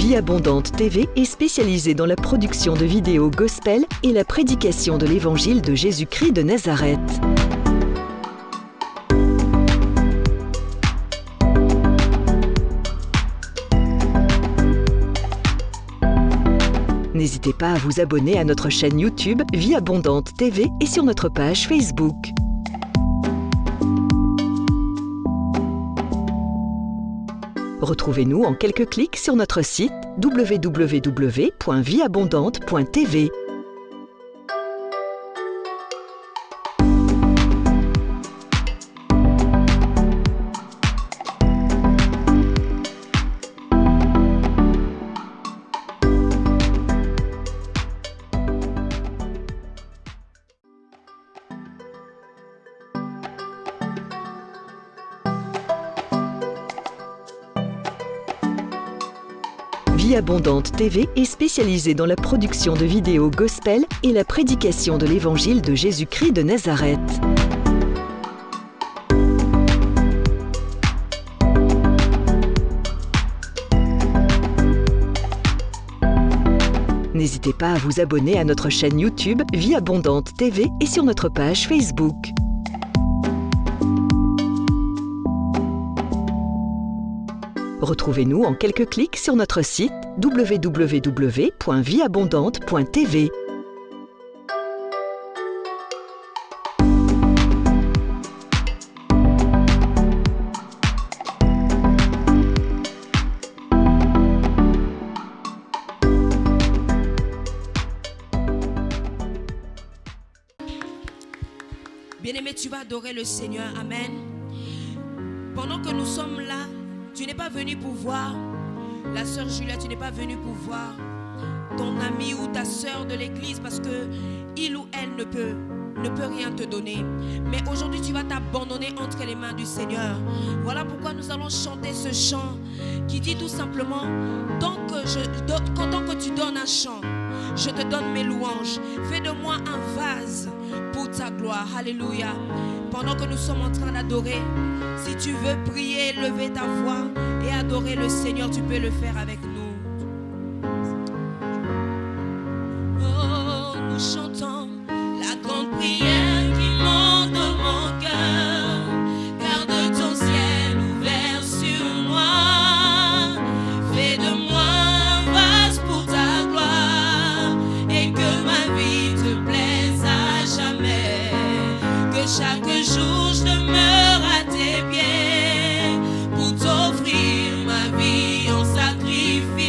Vie Abondante TV est spécialisée dans la production de vidéos gospel et la prédication de l'évangile de Jésus-Christ de Nazareth. N'hésitez pas à vous abonner à notre chaîne YouTube Vie Abondante TV et sur notre page Facebook. Retrouvez-nous en quelques clics sur notre site www.vieabondante.tv. Vie Abondante TV est spécialisée dans la production de vidéos gospel et la prédication de l'évangile de Jésus-Christ de Nazareth. N'hésitez pas à vous abonner à notre chaîne YouTube Vie Abondante TV et sur notre page Facebook. Retrouvez-nous en quelques clics sur notre site www.vieabondante.tv. Bien-aimé, tu vas adorer le Seigneur. Amen. Pendant que nous sommes là, tu n'es pas venu pour voir la sœur Juliette, tu n'es pas venu pour voir ton ami ou ta sœur de l'église parce que il ou elle ne peut rien te donner. Mais aujourd'hui, tu vas t'abandonner entre les mains du Seigneur. Voilà pourquoi nous allons chanter ce chant qui dit tout simplement, tant que tu donnes un chant, je te donne mes louanges. Fais de moi un vase pour ta gloire. Alléluia. Pendant que nous sommes en train d'adorer, si tu veux prier, lever ta voix et adorer le Seigneur, tu peux le faire avec nous. Oh, nous chantons la grande prière qui monte dans mon cœur. Garde ton ciel ouvert sur moi. Fais de moi un vase pour ta gloire et que ma vie te plaise à jamais. Que chaque jour je demeure à tes pieds pour t'offrir ma vie en sacrifice.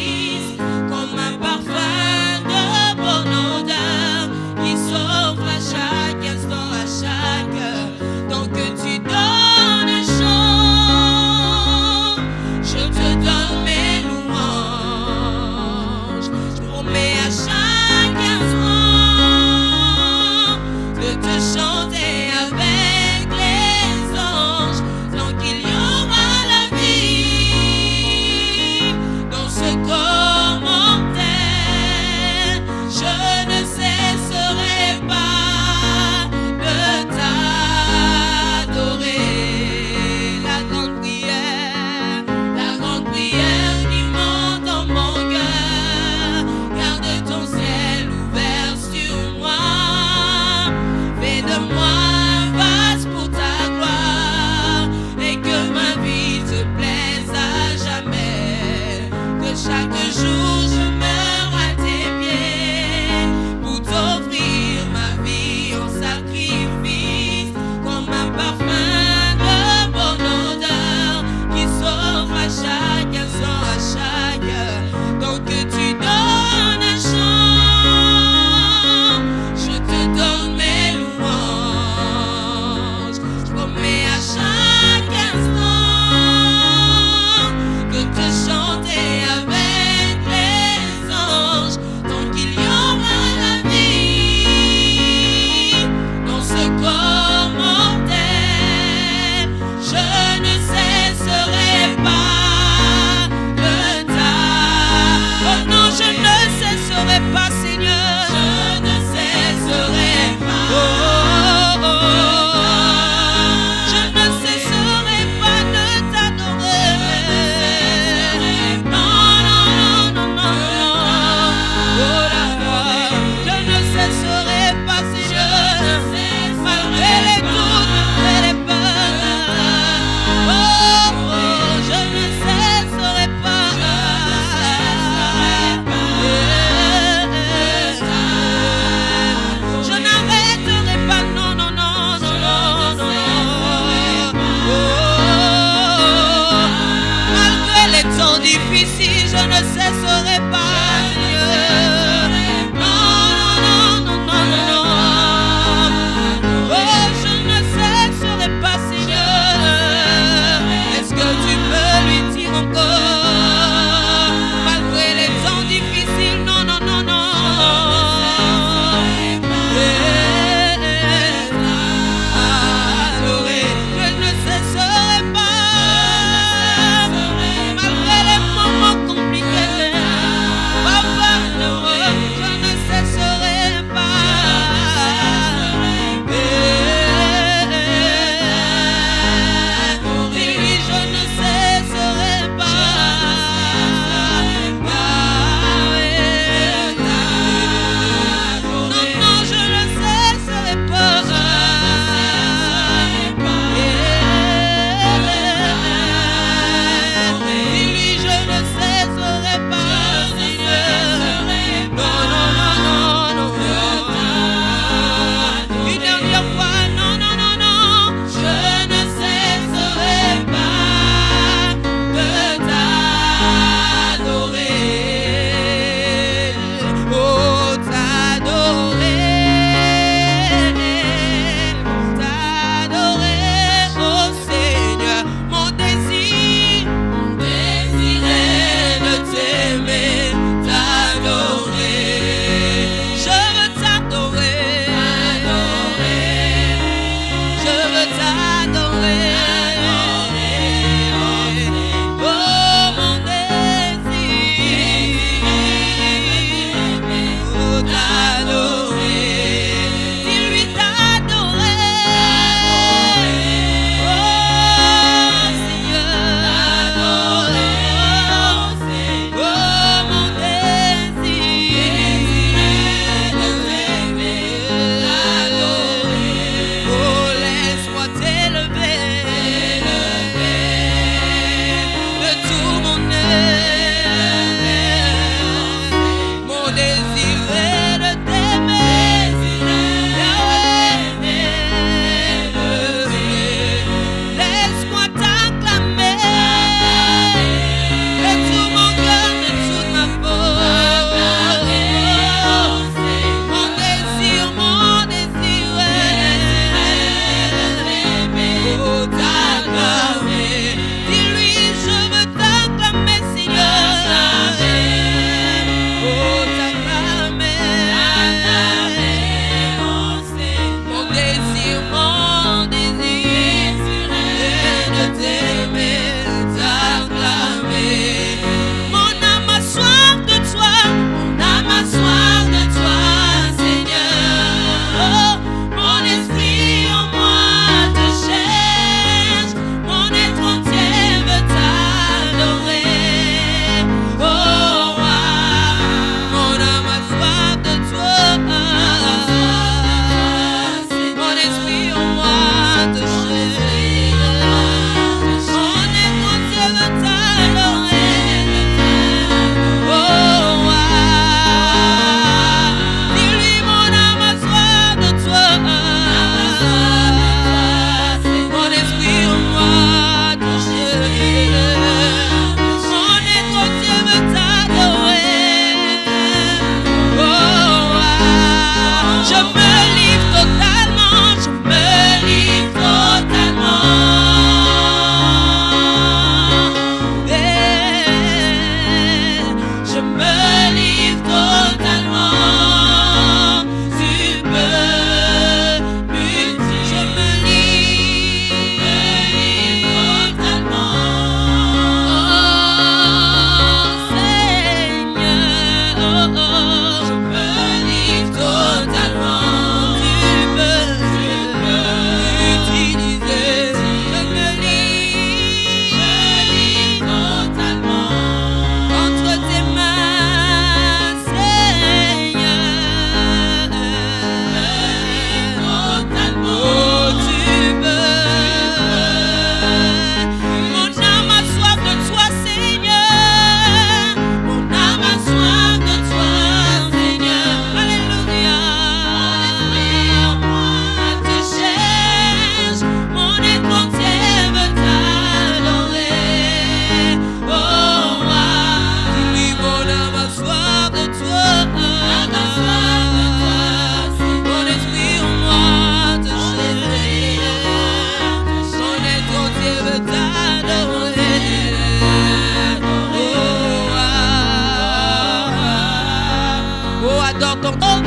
ton Jéhovah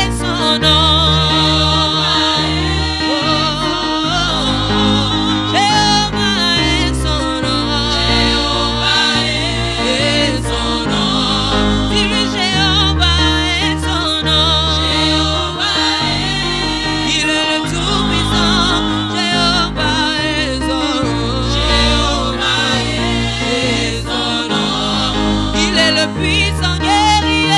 est son nom. Puissant guerrier,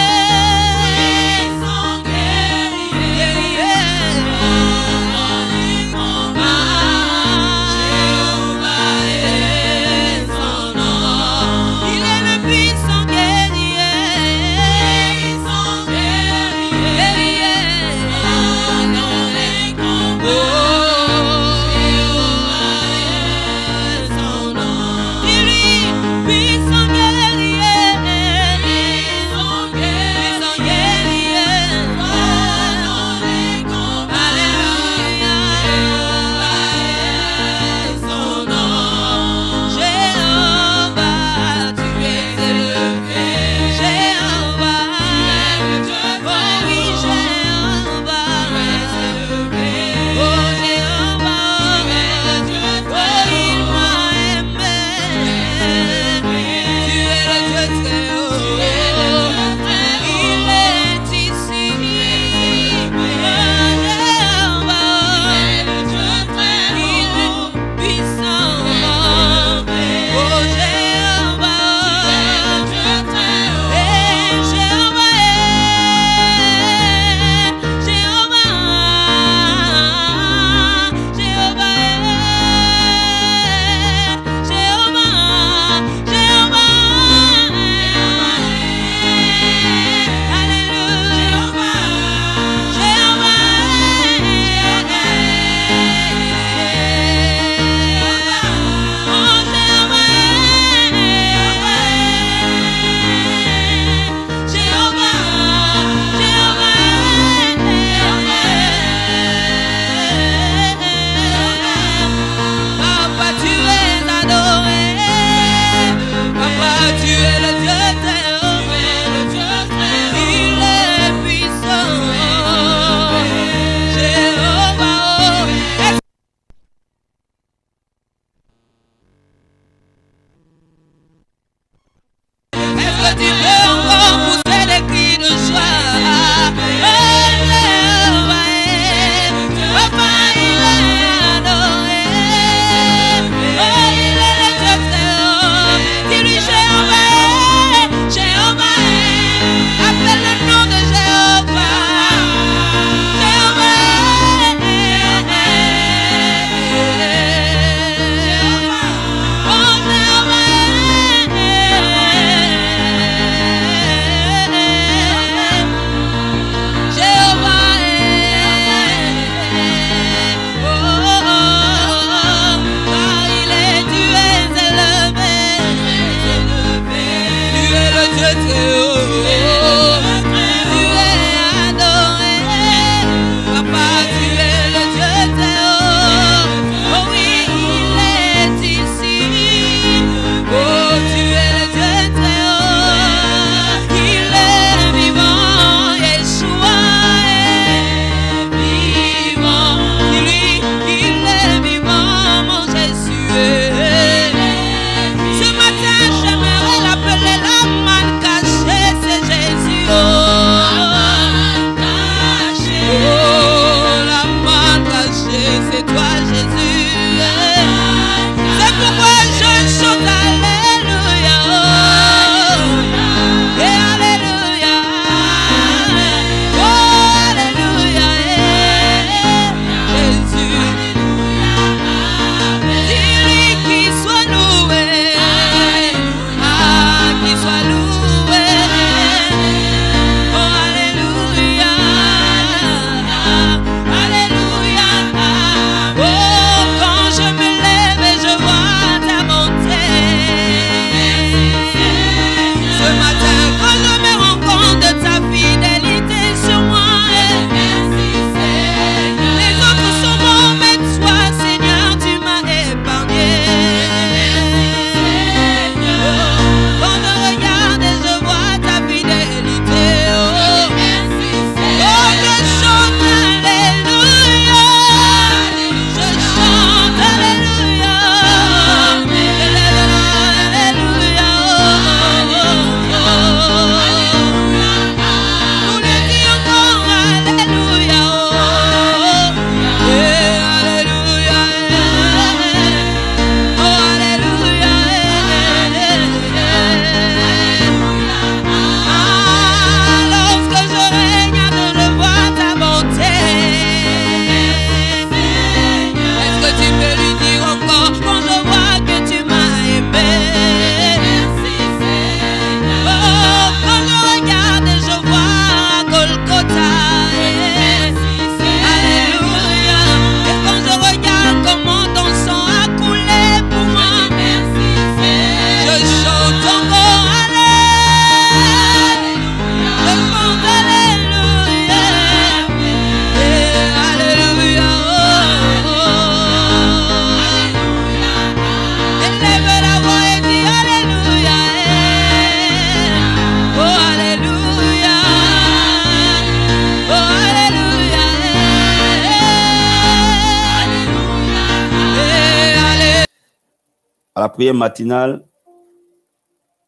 à la prière matinale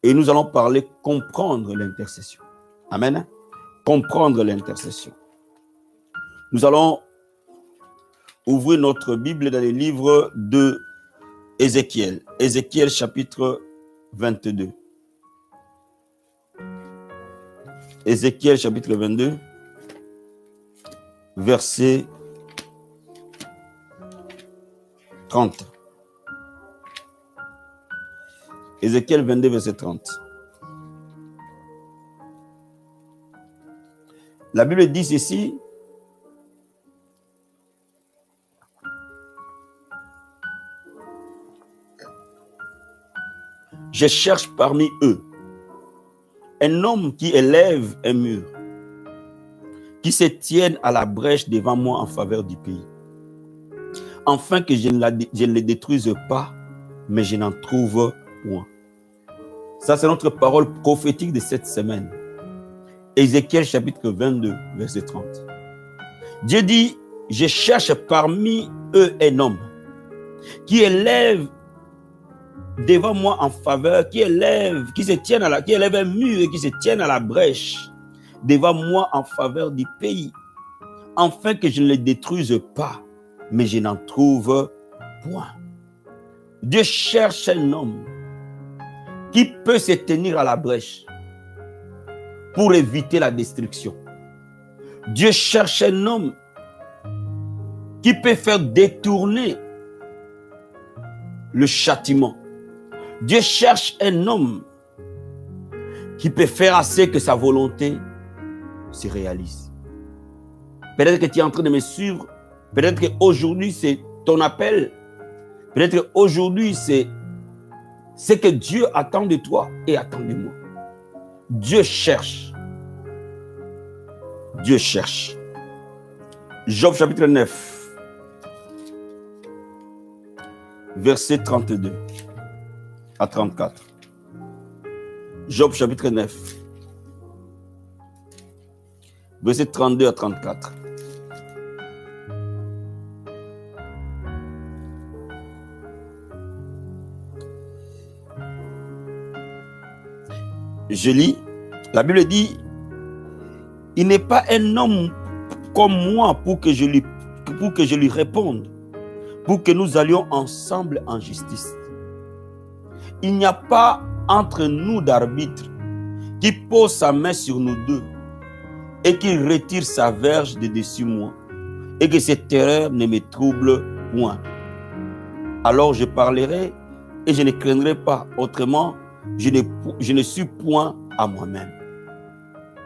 et nous allons parler comprendre l'intercession. Amen. Comprendre l'intercession. Nous allons ouvrir notre Bible dans les livres de Ézéchiel. Ézéchiel chapitre 22. Ézéchiel chapitre 22, verset 30. Ézéchiel 22, verset 30. La Bible dit ceci. Je cherche parmi eux un homme qui élève un mur, qui se tienne à la brèche devant moi en faveur du pays, afin que je ne le détruise pas, mais je n'en trouve point. Ça, c'est notre parole prophétique de cette semaine. Ézéchiel chapitre 22, verset 30. Dieu dit, je cherche parmi eux un homme qui élève devant moi en faveur, qui élève un mur et qui se tienne à la brèche devant moi en faveur du pays, afin que je ne le détruise pas, mais je n'en trouve point. Dieu cherche un homme qui peut se tenir à la brèche pour éviter la destruction. Dieu cherche un homme qui peut faire détourner le châtiment. Dieu cherche un homme qui peut faire assez que sa volonté se réalise. Peut-être que tu es en train de me suivre. Peut-être qu'aujourd'hui, c'est ton appel. Peut-être qu'aujourd'hui, c'est ce que Dieu attend de toi et attend de moi. Dieu cherche. Dieu cherche. Job chapitre 9, verset 32 à 34. Job chapitre 9, verset 32 à 34. Je lis, la Bible dit, il n'est pas un homme comme moi pour que je lui réponde, pour que nous allions ensemble en justice. Il n'y a pas entre nous d'arbitre qui pose sa main sur nous deux et qui retire sa verge de dessus moi, et que cette terreur ne me trouble point. Alors je parlerai et je ne craindrai pas, autrement je ne suis point à moi-même.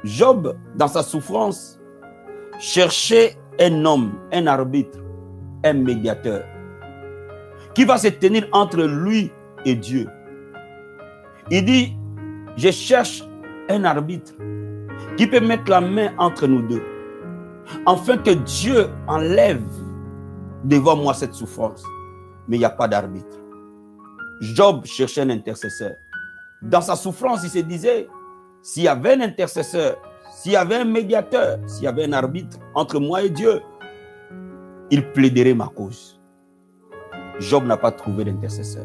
Job, dans sa souffrance, cherchait un homme, un arbitre, un médiateur, qui va se tenir entre lui et Dieu. Il dit, je cherche un arbitre qui peut mettre la main entre nous deux, afin que Dieu enlève devant moi cette souffrance. Mais il n'y a pas d'arbitre. Job cherchait un intercesseur. Dans sa souffrance, il se disait, s'il y avait un intercesseur, s'il y avait un médiateur, s'il y avait un arbitre entre moi et Dieu, il plaiderait ma cause. Job n'a pas trouvé d'intercesseur.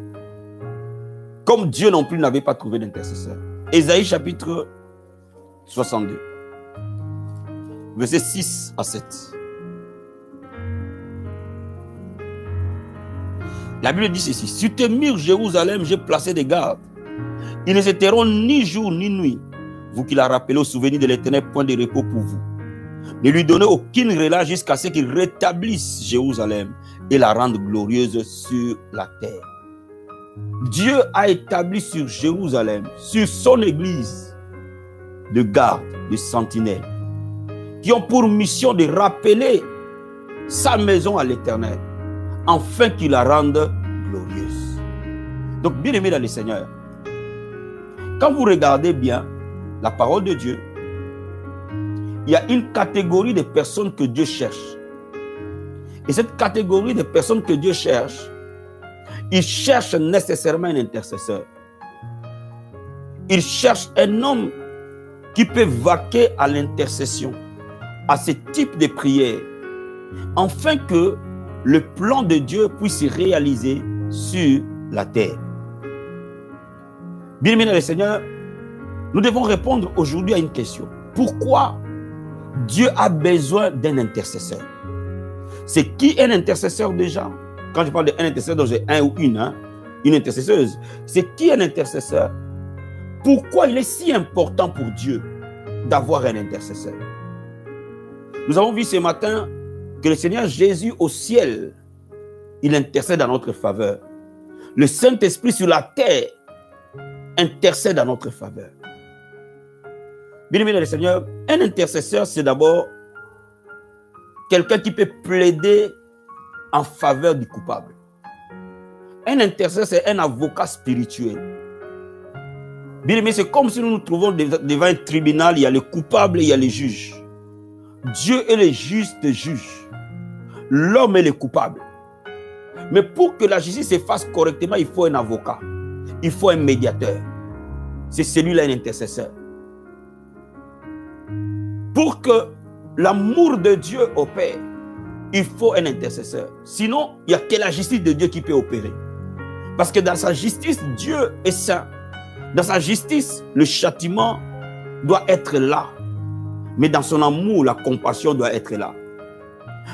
Comme Dieu non plus n'avait pas trouvé d'intercesseur. Ésaïe chapitre 62, versets 6 à 7. La Bible dit ceci, sur tes murs, Jérusalem, j'ai placé des gardes. Ils ne se tairont ni jour ni nuit. Vous qui la rappelez au souvenir de l'Éternel, point de repos pour vous. Ne lui donnez aucune relâche jusqu'à ce qu'il rétablisse Jérusalem et la rende glorieuse sur la terre. Dieu a établi sur Jérusalem, sur son église, de gardes, de sentinelles, qui ont pour mission de rappeler sa maison à l'Éternel, afin qu'il la rende glorieuse. Donc, bien aimé dans le Seigneur, quand vous regardez bien la parole de Dieu, il y a une catégorie de personnes que Dieu cherche. Et cette catégorie de personnes que Dieu cherche, il cherche nécessairement un intercesseur. Il cherche un homme qui peut vaquer à l'intercession, à ce type de prière, afin que le plan de Dieu puisse se réaliser sur la terre. Bien-aimés dans le Seigneur, nous devons répondre aujourd'hui à une question. Pourquoi Dieu a besoin d'un intercesseur? C'est qui un intercesseur déjà? Quand je parle d'un intercesseur, donc j'ai un ou une intercesseuse. C'est qui un intercesseur? Pourquoi il est si important pour Dieu d'avoir un intercesseur? Nous avons vu ce matin que le Seigneur Jésus au ciel, il intercède en notre faveur. Le Saint-Esprit sur la terre intercède en notre faveur. Bien-aimés dans le Seigneur, un intercesseur, c'est d'abord quelqu'un qui peut plaider en faveur du coupable. Un intercesseur, c'est un avocat spirituel. Bien-aimés, c'est comme si nous nous trouvons devant un tribunal, il y a le coupable et il y a le juge. Dieu est le juste juge. L'homme est le coupable. Mais pour que la justice se fasse correctement, il faut un avocat. Il faut un médiateur. C'est celui-là un intercesseur. Pour que l'amour de Dieu opère, il faut un intercesseur. Sinon, il n'y a que la justice de Dieu qui peut opérer. Parce que dans sa justice, Dieu est saint. Dans sa justice, le châtiment doit être là. Mais dans son amour, la compassion doit être là.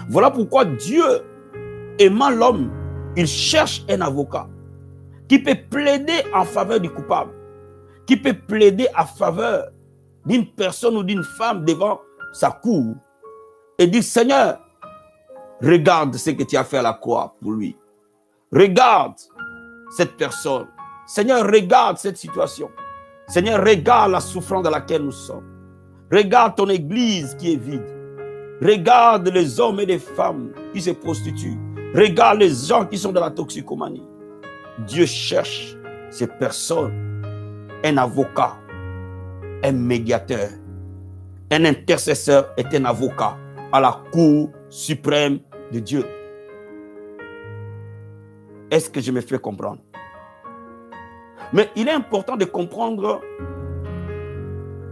Voilà pourquoi Dieu, aimant l'homme, il cherche un avocat qui peut plaider en faveur du coupable, qui peut plaider en faveur d'une personne ou d'une femme devant sa cour et dire: Seigneur, regarde ce que tu as fait à la croix pour lui. Regarde cette personne. Seigneur, regarde cette situation. Seigneur, regarde la souffrance dans laquelle nous sommes. Regarde ton église qui est vide. Regarde les hommes et les femmes qui se prostituent. Regarde les gens qui sont dans la toxicomanie. Dieu cherche ces personnes, un avocat, un médiateur, un intercesseur est un avocat à la cour suprême de Dieu. Est-ce que je me fais comprendre? Mais il est important de comprendre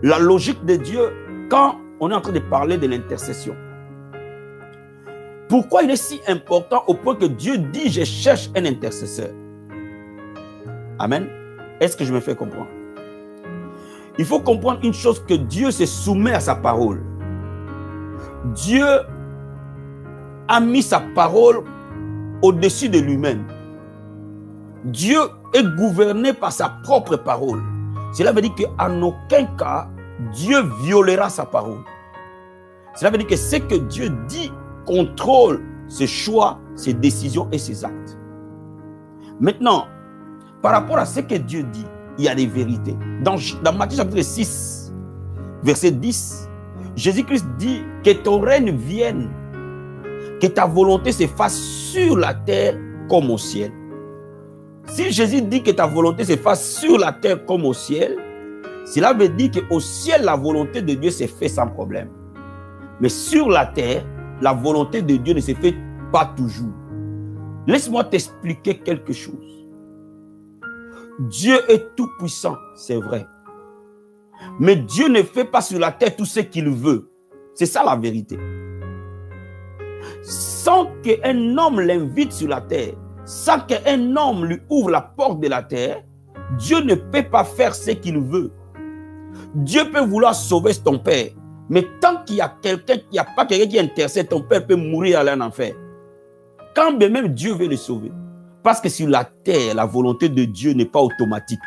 la logique de Dieu quand on est en train de parler de l'intercession. Pourquoi il est si important au point que Dieu dit: je cherche un intercesseur? Amen. Est-ce que je me fais comprendre? Il faut comprendre une chose, que Dieu se soumet à sa parole. Dieu a mis sa parole au-dessus de lui-même. Dieu est gouverné par sa propre parole. Cela veut dire qu'en aucun cas, Dieu violera sa parole. Cela veut dire que ce que Dieu dit contrôle ses choix, ses décisions et ses actes. Maintenant, par rapport à ce que Dieu dit, il y a des vérités. Dans Matthieu chapitre 6, verset 10, Jésus-Christ dit: que ton règne vienne, que ta volonté se fasse sur la terre comme au ciel. Si Jésus dit que ta volonté se fasse sur la terre comme au ciel, cela veut dire qu'au ciel, la volonté de Dieu se fait sans problème. Mais sur la terre, la volonté de Dieu ne se fait pas toujours. Laisse-moi t'expliquer quelque chose. Dieu est tout puissant, c'est vrai. Mais Dieu ne fait pas sur la terre tout ce qu'il veut. C'est ça la vérité. Sans qu'un homme l'invite sur la terre, sans qu'un homme lui ouvre la porte de la terre, Dieu ne peut pas faire ce qu'il veut. Dieu peut vouloir sauver ton père, mais tant qu'il y a quelqu'un, il n'y a pas quelqu'un qui intercède, ton père peut mourir à l'enfer. Quand bien même Dieu veut le sauver. Parce que sur la terre, la volonté de Dieu n'est pas automatique.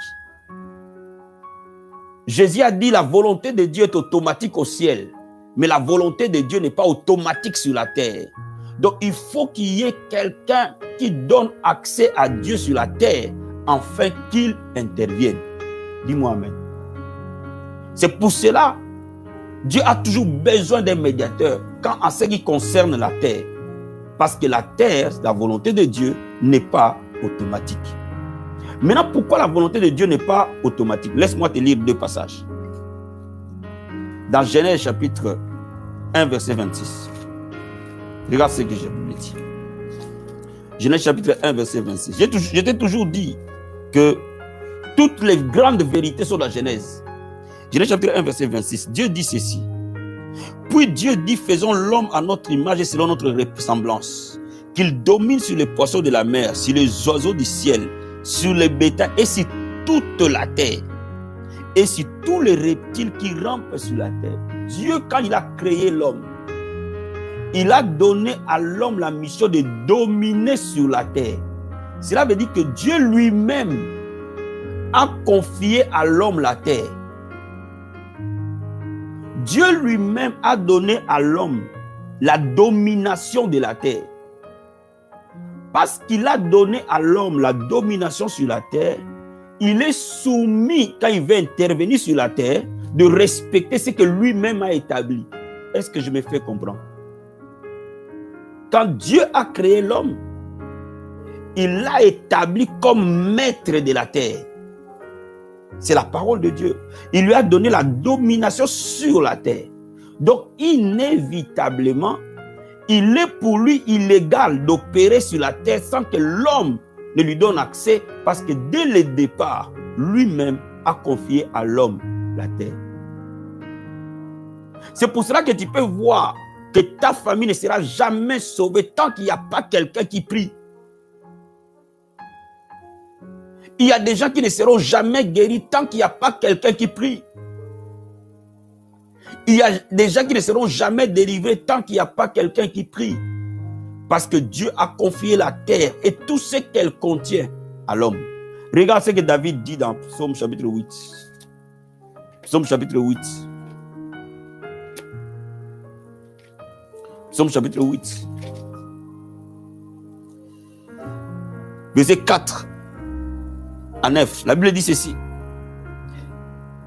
Jésus a dit: la volonté de Dieu est automatique au ciel, mais la volonté de Dieu n'est pas automatique sur la terre. Donc il faut qu'il y ait quelqu'un qui donne accès à Dieu sur la terre, afin qu'il intervienne. Dis-moi amen. C'est pour cela Dieu a toujours besoin d'un médiateur quand en ce qui concerne la terre. Parce que la terre, la volonté de Dieu n'est pas automatique. Maintenant, pourquoi la volonté de Dieu n'est pas automatique? Laisse-moi te lire deux passages. Dans Genèse chapitre 1, verset 26. Regarde ce que je vous dis. Genèse chapitre 1, verset 26. Je t'ai toujours dit que toutes les grandes vérités sont dans Genèse. Genèse chapitre 1, verset 26. Dieu dit ceci: puis Dieu dit: faisons l'homme à notre image et selon notre ressemblance, qu'il domine sur les poissons de la mer, sur les oiseaux du ciel, sur les bétails et sur toute la terre et sur tous les reptiles qui rampent sur la terre. Dieu, quand il a créé l'homme, il a donné à l'homme la mission de dominer sur la terre. Cela veut dire que Dieu lui-même a confié à l'homme la terre. Dieu lui-même a donné à l'homme la domination de la terre. Parce qu'il a donné à l'homme la domination sur la terre, il est soumis, quand il veut intervenir sur la terre, de respecter ce que lui-même a établi. Est-ce que je me fais comprendre? Quand Dieu a créé l'homme, il l'a établi comme maître de la terre. C'est la parole de Dieu. Il lui a donné la domination sur la terre. Donc, inévitablement, il est pour lui illégal d'opérer sur la terre sans que l'homme ne lui donne accès, parce que dès le départ, lui-même a confié à l'homme la terre. C'est pour cela que tu peux voir que ta famille ne sera jamais sauvée tant qu'il n'y a pas quelqu'un qui prie. Il y a des gens qui ne seront jamais guéris tant qu'il n'y a pas quelqu'un qui prie. Il y a des gens qui ne seront jamais délivrés tant qu'il n'y a pas quelqu'un qui prie. Parce que Dieu a confié la terre et tout ce qu'elle contient à l'homme. Regarde ce que David dit dans Psaume chapitre 8. Psaume chapitre 8. Psaume chapitre 8. Verset 4 à 9. La Bible dit ceci.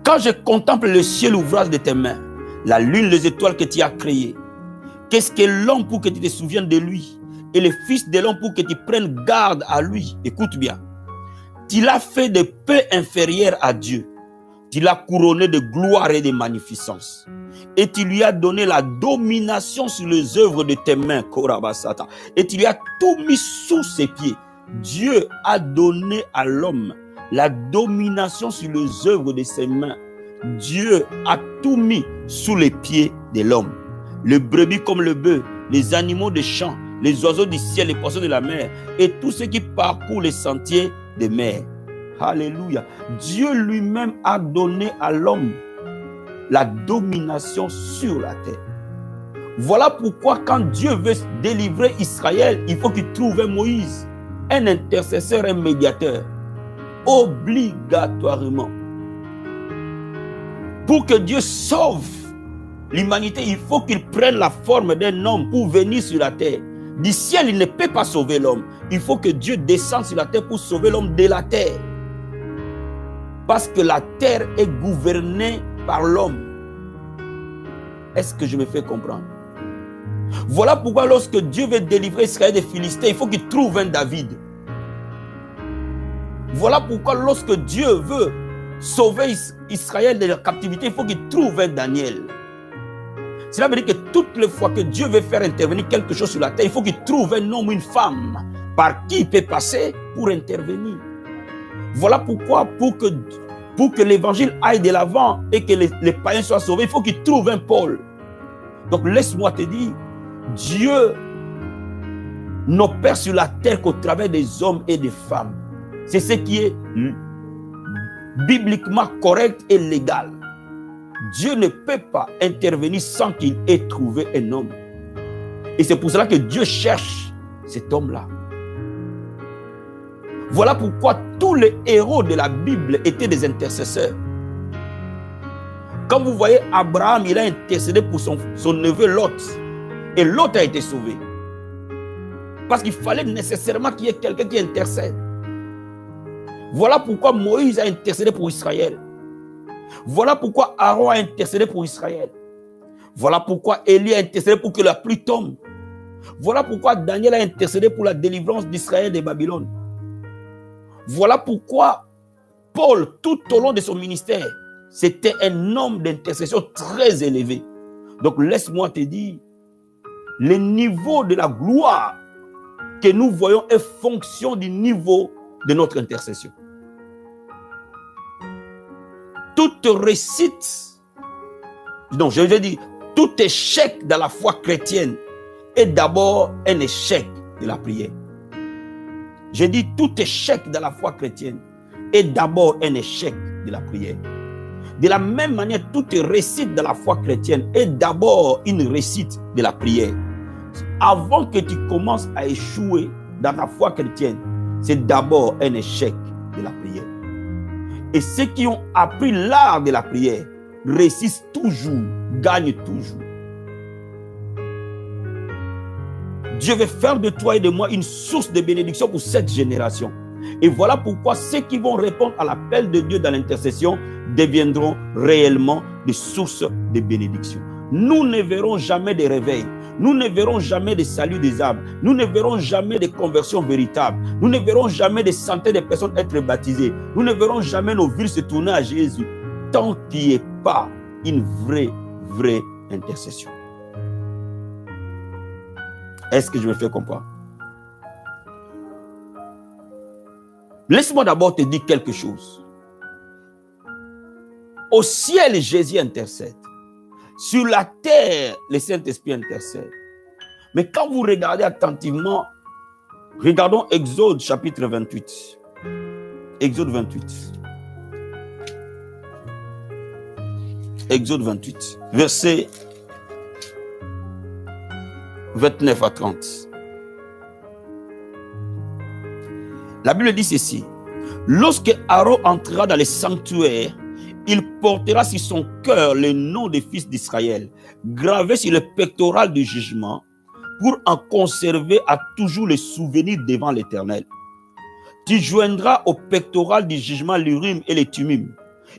Quand je contemple le ciel, ouvrage de tes mains, la lune, les étoiles que tu as créées, qu'est-ce que l'homme pour que tu te souviennes de lui? Et le fils de l'homme pour que tu prennes garde à lui? Écoute bien. Tu l'as fait de peu inférieur à Dieu. Tu l'as couronné de gloire et de magnificence. Et tu lui as donné la domination sur les œuvres de tes mains, Korabasata. Et tu lui as tout mis sous ses pieds. Dieu a donné à l'homme la domination sur les œuvres de ses mains. Dieu a tout mis sous les pieds de l'homme. Le brebis comme le bœuf, les animaux des champs, les oiseaux du ciel, les poissons de la mer et tout ce qui parcourt les sentiers des mers. Alléluia. Dieu lui-même a donné à l'homme la domination sur la terre. Voilà pourquoi quand Dieu veut délivrer Israël, il faut qu'il trouve un Moïse, un intercesseur, un médiateur. Obligatoirement. Pour que Dieu sauve l'humanité, il faut qu'il prenne la forme d'un homme pour venir sur la terre. Du ciel, il ne peut pas sauver l'homme. Il faut que Dieu descende sur la terre pour sauver l'homme de la terre. Parce que la terre est gouvernée par l'homme. Est-ce que je me fais comprendre? Voilà pourquoi lorsque Dieu veut délivrer Israël des Philistins, il faut qu'il trouve un David. Voilà pourquoi lorsque Dieu veut sauver Israël de la captivité, il faut qu'il trouve un Daniel. Cela veut dire que toutes les fois que Dieu veut faire intervenir quelque chose sur la terre, il faut qu'il trouve un homme ou une femme par qui il peut passer pour intervenir. Voilà pourquoi pour que l'évangile aille de l'avant et que les païens soient sauvés, il faut qu'il trouve un Paul. Donc laisse-moi te dire, Dieu n'opère sur la terre qu'au travers des hommes et des femmes. C'est ce qui est bibliquement correct et légal. Dieu ne peut pas intervenir sans qu'il ait trouvé un homme. Et c'est pour cela que Dieu cherche cet homme-là. Voilà pourquoi tous les héros de la Bible étaient des intercesseurs. Quand vous voyez Abraham, il a intercédé pour son neveu Lot. Et Lot a été sauvé. Parce qu'il fallait nécessairement qu'il y ait quelqu'un qui intercède. Voilà pourquoi Moïse a intercédé pour Israël. Voilà pourquoi Aaron a intercédé pour Israël. Voilà pourquoi Élie a intercédé pour que la pluie tombe. Voilà pourquoi Daniel a intercédé pour la délivrance d'Israël de Babylone. Voilà pourquoi Paul, tout au long de son ministère, c'était un homme d'intercession très élevé. Donc laisse-moi te dire, le niveau de la gloire que nous voyons est fonction du niveau de notre intercession. Toute réussite, donc je veux dire, tout échec dans la foi chrétienne est d'abord un échec de la prière. J'ai dit tout échec dans la foi chrétienne est d'abord un échec de la prière. De la même manière, toute réussite de la foi chrétienne est d'abord une réussite de la prière. Avant que tu commences à échouer dans ta foi chrétienne, c'est d'abord un échec de la prière. Et ceux qui ont appris l'art de la prière réussissent toujours, gagnent toujours. Dieu veut faire de toi et de moi une source de bénédiction pour cette génération. Et voilà pourquoi ceux qui vont répondre à l'appel de Dieu dans l'intercession deviendront réellement des sources de bénédiction. Nous ne verrons jamais de réveil. Nous ne verrons jamais de salut des âmes. Nous ne verrons jamais de conversion véritable. Nous ne verrons jamais des centaines de personnes être baptisées. Nous ne verrons jamais nos vies se tourner à Jésus tant qu'il n'y ait pas une vraie intercession. Est-ce que je me fais comprendre? Laisse-moi d'abord te dire quelque chose. Au ciel, Jésus intercède. Sur la terre, le Saint-Esprit intercède. Mais quand vous regardez attentivement, regardons Exode chapitre 28. Exode 28. Exode 28, verset 29 à 30. La Bible dit ceci. Lorsque Aaron entrera dans le sanctuaire, il portera sur son cœur le nom des fils d'Israël, gravé sur le pectoral du jugement, pour en conserver à toujours le souvenir devant l'Éternel. Tu joindras au pectoral du jugement l'Urim et les Thummim.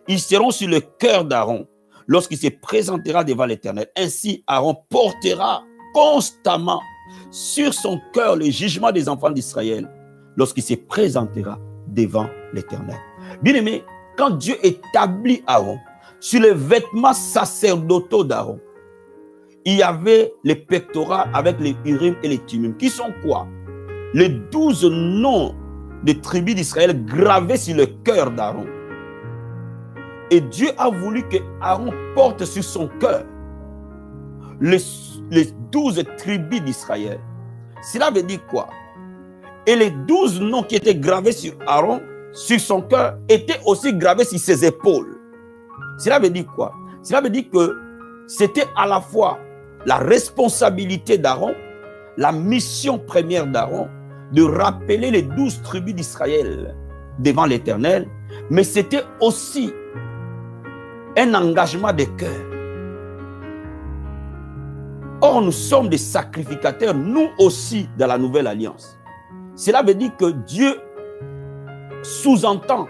Ils seront sur le cœur d'Aaron lorsqu'il se présentera devant l'Éternel. Ainsi, Aaron portera constamment sur son cœur le jugement des enfants d'Israël lorsqu'il se présentera devant l'Éternel. Bien-aimé, quand Dieu établit Aaron sur les vêtements sacerdotaux d'Aaron, il y avait les pectoraux avec les Urim et les Thummim, qui sont quoi? Les 12 noms des tribus d'Israël gravés sur le cœur d'Aaron. Et Dieu a voulu que Aaron porte sur son cœur les 12 tribus d'Israël. Cela veut dire quoi? Et les 12 noms qui étaient gravés sur Aaron, sur son cœur, étaient aussi gravés sur ses épaules. Cela veut dire quoi? Cela veut dire que c'était à la fois la responsabilité d'Aaron, la mission première d'Aaron, de rappeler les 12 tribus d'Israël devant l'Éternel, mais c'était aussi un engagement de cœur. Or, nous sommes des sacrificateurs, nous aussi, dans la nouvelle alliance. Cela veut dire que Dieu sous-entend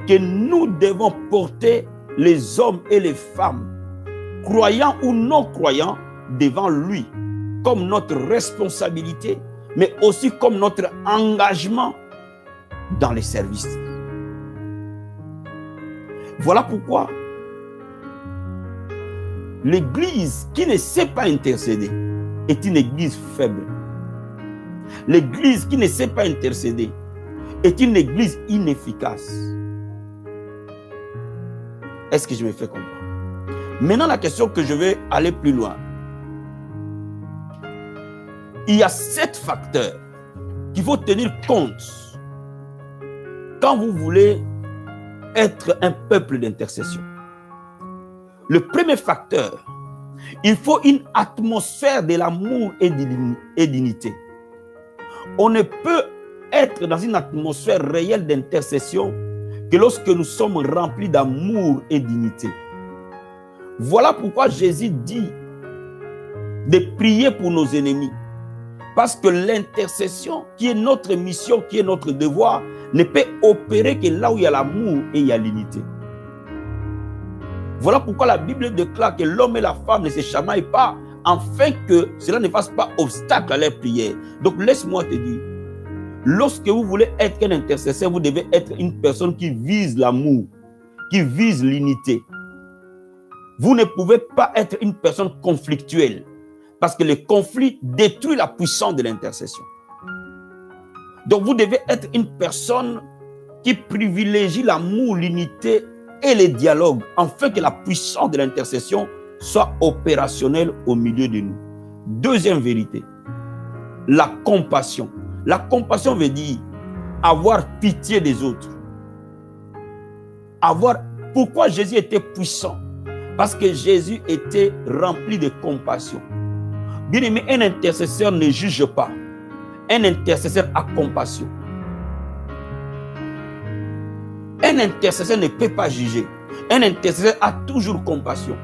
que nous devons porter les hommes et les femmes, croyants ou non croyants, devant lui, comme notre responsabilité, mais aussi comme notre engagement dans les services. Voilà pourquoi l'Église qui ne sait pas intercéder est une Église faible. L'Église qui ne sait pas intercéder est une Église inefficace. Est-ce que je me fais comprendre? Maintenant, la question que je vais aller plus loin. Il y a 7 facteurs qu'il faut tenir compte quand vous voulez être un peuple d'intercession. Le premier facteur, il faut une atmosphère de l'amour et d'unité. On ne peut être dans une atmosphère réelle d'intercession que lorsque nous sommes remplis d'amour et d'unité. Voilà pourquoi Jésus dit de prier pour nos ennemis. Parce que l'intercession, qui est notre mission, qui est notre devoir, ne peut opérer que là où il y a l'amour et il y a l'unité. Voilà pourquoi la Bible déclare que l'homme et la femme ne se chamaillent pas, afin que cela ne fasse pas obstacle à leur prière. Donc laisse-moi te dire, lorsque vous voulez être un intercesseur, vous devez être une personne qui vise l'amour, qui vise l'unité. Vous ne pouvez pas être une personne conflictuelle, parce que le conflit détruit la puissance de l'intercession. Donc vous devez être une personne qui privilégie l'amour, l'unité et les dialogues, afin que la puissance de l'intercession soit opérationnelle au milieu de nous. Deuxième vérité, la compassion. La compassion veut dire avoir pitié des autres. Pourquoi Jésus était puissant? Parce que Jésus était rempli de compassion. Bien aimé, un intercesseur ne juge pas. Un intercesseur a compassion. Un intercesseur ne peut pas juger. Un intercesseur a toujours compassion.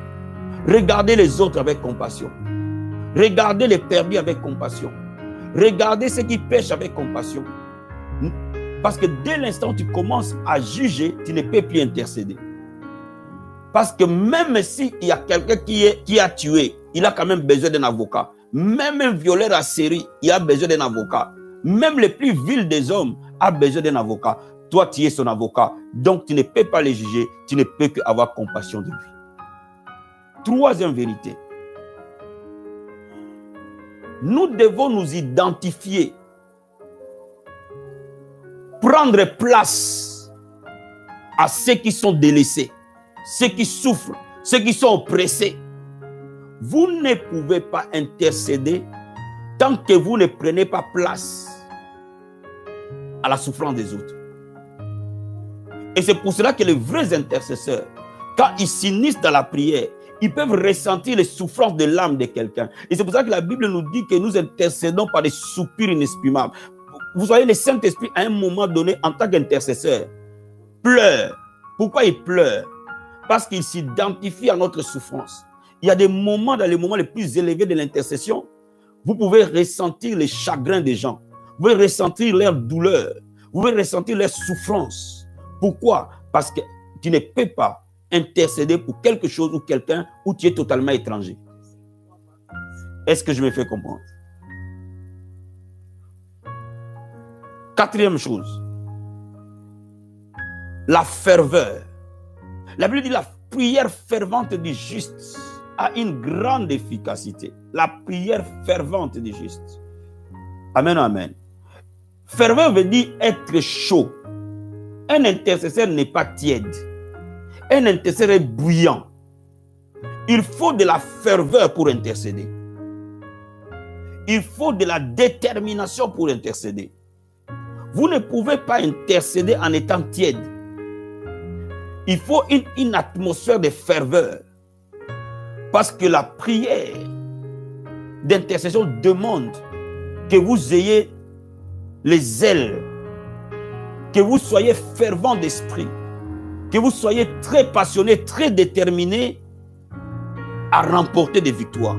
Regardez les autres avec compassion. Regardez les perdus avec compassion. Regardez ceux qui pêchent avec compassion. Parce que dès l'instant où tu commences à juger, tu ne peux plus intercéder. Parce que même s'il y a quelqu'un qui a tué, il a quand même besoin d'un avocat. Même un violeur à série, il a besoin d'un avocat. Même le plus vil des hommes a besoin d'un avocat. Toi, tu es son avocat. Donc, tu ne peux pas les juger. Tu ne peux qu'avoir compassion de lui. Troisième vérité. Nous devons nous identifier. Prendre place à ceux qui sont délaissés, ceux qui souffrent, ceux qui sont oppressés. Vous ne pouvez pas intercéder tant que vous ne prenez pas place à la souffrance des autres. Et c'est pour cela que les vrais intercesseurs, quand ils s'unissent dans la prière, ils peuvent ressentir les souffrances de l'âme de quelqu'un. Et c'est pour ça que la Bible nous dit que nous intercédons par des soupirs inexprimables. Vous voyez, le Saint-Esprit, à un moment donné, en tant qu'intercesseur, pleure. Pourquoi il pleure? Parce qu'il s'identifie à notre souffrance. Il y a des moments, dans les moments les plus élevés de l'intercession, vous pouvez ressentir les chagrins des gens. Vous pouvez ressentir leur douleur. Vous pouvez ressentir leur souffrance. Pourquoi? Parce que tu ne peux pas intercéder pour quelque chose ou quelqu'un où tu es totalement étranger. Est-ce que je me fais comprendre? Quatrième chose, la ferveur. La Bible dit la prière fervente du juste a une grande efficacité. La prière fervente du juste. Amen, amen. Ferveur veut dire être chaud. Un intercesseur n'est pas tiède. Un intercesseur est bouillant. Il faut de la ferveur pour intercéder. Il faut de la détermination pour intercéder. Vous ne pouvez pas intercéder en étant tiède. Il faut une atmosphère de ferveur. Parce que la prière d'intercession demande que vous ayez les ailes, que vous soyez fervent d'esprit, que vous soyez très passionné, très déterminé à remporter des victoires.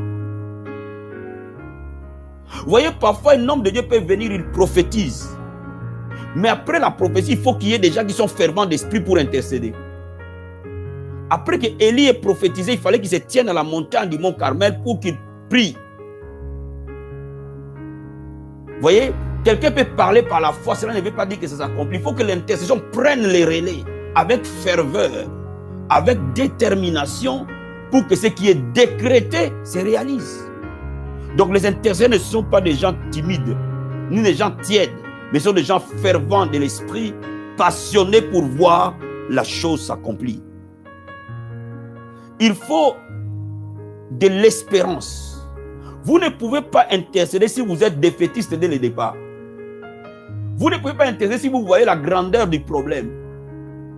Vous voyez, parfois un homme de Dieu peut venir, il prophétise. Mais après la prophétie, il faut qu'il y ait des gens qui sont fervents d'esprit pour intercéder. Après que Élie ait prophétisé, il fallait qu'il se tienne à la montagne du mont Carmel pour qu'il prie. Vous voyez, quelqu'un peut parler par la foi, cela ne veut pas dire que ça s'accomplit. Il faut que l'intercession prenne les relais avec ferveur, avec détermination, pour que ce qui est décrété se réalise. Donc les intercesseurs ne sont pas des gens timides, ni des gens tièdes, mais sont des gens fervents de l'esprit, passionnés pour voir la chose s'accomplir. Il faut de l'espérance. Vous ne pouvez pas intercéder si vous êtes défaitiste dès le départ. Vous ne pouvez pas intercéder si vous voyez la grandeur du problème